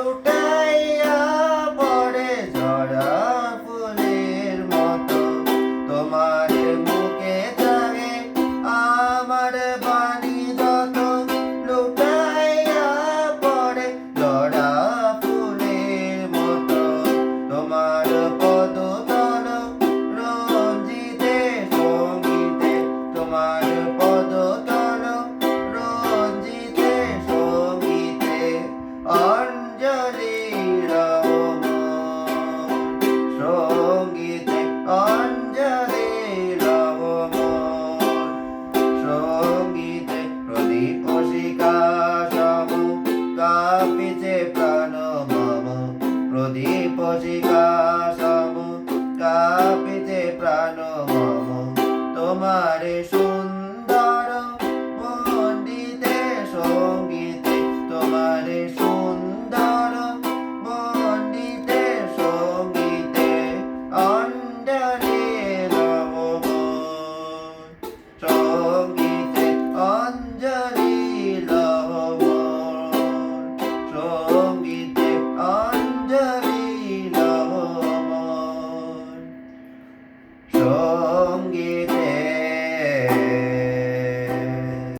লুটাইয়া পড়ে ঝরা ফুলের মতো তোমার মুখে চাহে আমার বাণী যত লুটাইয়া পড়ে ঝরা ফুলের মতো তোমার পদতল রঞ্জিতে সঙ্গীতে তোমার পদতল রঞ্জিতে সঙ্গীতে অঞ্জলি সঙ্গীতে অঞ্জলি সঙ্গীতে প্রদীপ শিখা সম কাঁপিছে প্রাণ মম প্রদীপ শিখা সম কাঁপিছে প্রাণ মম তোমারে শুন